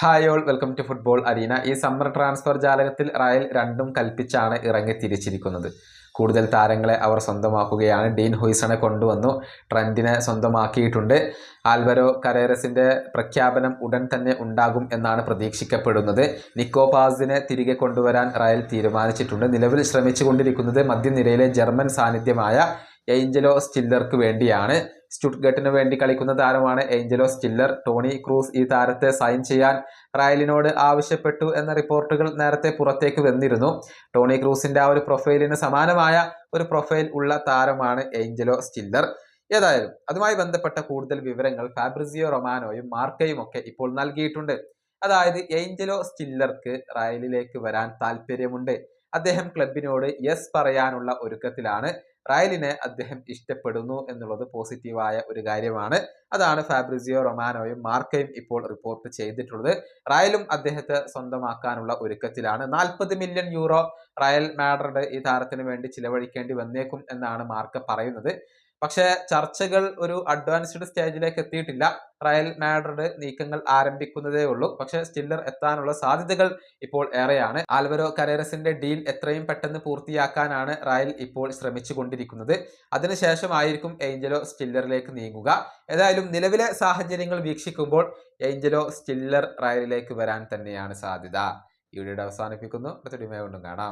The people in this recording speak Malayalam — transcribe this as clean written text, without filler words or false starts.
Hi all, welcome to football arena. ഈ സമ്മർ ട്രാൻസ്ഫർ ജാലകത്തിൽ റയൽ രണ്ടും കൽപ്പിച്ചാണ് ഇറങ്ങി തിരിച്ചിരിക്കുന്നത്. കൂടുതൽ താരങ്ങളെ അവർ സ്വന്തമാക്കുകയാണ്. ഡീൻ ഹുയ്സണെ കൊണ്ടുവന്നു, ട്രെൻറ്റിനെ സ്വന്തമാക്കിയിട്ടുണ്ട്. ആൽവരോ കരേറസിന്റെ പ്രഖ്യാപനം ഉടൻ തന്നെ ഉണ്ടാകും എന്നാണ് പ്രതീക്ഷിക്കപ്പെടുന്നത്. നിക്കോ പാസിനെ തിരികെ കൊണ്ടുവരാൻ റയൽ തീരുമാനിച്ചിട്ടുണ്ട്. നിലവിൽ ശ്രമിച്ചുകൊണ്ടിരിക്കുന്നത് മധ്യനിരയിലെ ജർമ്മൻ സാന്നിധ്യമായ ഏഞ്ചലോ സ്റ്റില്ലർക്ക് വേണ്ടിയാണ്. സ്റ്റുട്ട്ഗട്ടിന് വേണ്ടി കളിക്കുന്ന താരമാണ് ഏഞ്ചലോ സ്റ്റില്ലർ. ടോണി ക്രൂസ് ഈ താരത്തെ സൈൻ ചെയ്യാൻ റയലിനോട് ആവശ്യപ്പെട്ടു എന്ന റിപ്പോർട്ടുകൾ നേരത്തെ പുറത്തേക്ക് വന്നിരുന്നു. ടോണി ക്രൂസിന്റെ ആ ഒരു പ്രൊഫൈലിന് സമാനമായ ഒരു പ്രൊഫൈൽ ഉള്ള താരമാണ് ഏഞ്ചലോ സ്റ്റില്ലർ. ഏതായാലും അതുമായി ബന്ധപ്പെട്ട കൂടുതൽ വിവരങ്ങൾ ഫാബ്രിസിയോ റൊമാനോയും മാർക്കയും ഒക്കെ ഇപ്പോൾ നൽകിയിട്ടുണ്ട്. അതായത് ഏഞ്ചലോ സ്റ്റില്ലർക്ക് റയലിലേക്ക് വരാൻ താല്പര്യമുണ്ട്. അദ്ദേഹം ക്ലബിനോട് യെസ് പറയാനുള്ള ഒരുക്കത്തിലാണ്. റയലിനെ അദ്ദേഹം ഇഷ്ടപ്പെടുന്നു എന്നുള്ളത് പോസിറ്റീവായ ഒരു കാര്യമാണ്. അതാണ് ഫാബ്രിസിയോ റൊമാനോയും മാർക്കയും ഇപ്പോൾ റിപ്പോർട്ട് ചെയ്തിട്ടുള്ളത്. റയലും അദ്ദേഹത്തെ സ്വന്തമാക്കാനുള്ള ഒരുക്കത്തിലാണ്. 40 മില്യൺ യൂറോ റയൽ മാഡ്രിഡ് ഈ താരത്തിന് വേണ്ടി ചിലവഴിക്കേണ്ടി വന്നേക്കും എന്നാണ് മാർക്ക പറയുന്നത്. പക്ഷേ ചർച്ചകൾ ഒരു അഡ്വാൻസ്ഡ് സ്റ്റേജിലേക്ക് എത്തിയിട്ടില്ല. റയൽ മാഡ്രിഡ് നീക്കങ്ങൾ ആരംഭിക്കുന്നതേ ഉള്ളൂ. പക്ഷേ സ്റ്റില്ലർ എത്താനുള്ള സാധ്യതകൾ ഇപ്പോൾ ഏറെയാണ്. ആൽവരോ കരേറസിന്റെ ഡീൽ എത്രയും പെട്ടെന്ന് പൂർത്തിയാക്കാനാണ് റയൽ ഇപ്പോൾ ശ്രമിച്ചുകൊണ്ടിരിക്കുന്നത്. അതിനുശേഷമായിരിക്കും ഏഞ്ചലോ സ്റ്റില്ലറിലേക്ക് നീങ്ങുക. ഏതായാലും നിലവിലെ സാഹചര്യങ്ങൾ വീക്ഷിക്കുമ്പോൾ ഏഞ്ചലോ സ്റ്റില്ലർ റയലിലേക്ക് വരാൻ തന്നെയാണ് സാധ്യത. ഈ വീഡിയോ അവസാനിപ്പിക്കുന്നു. അടുത്ത വീഡിയോയുമായി വീണ്ടും കാണാം.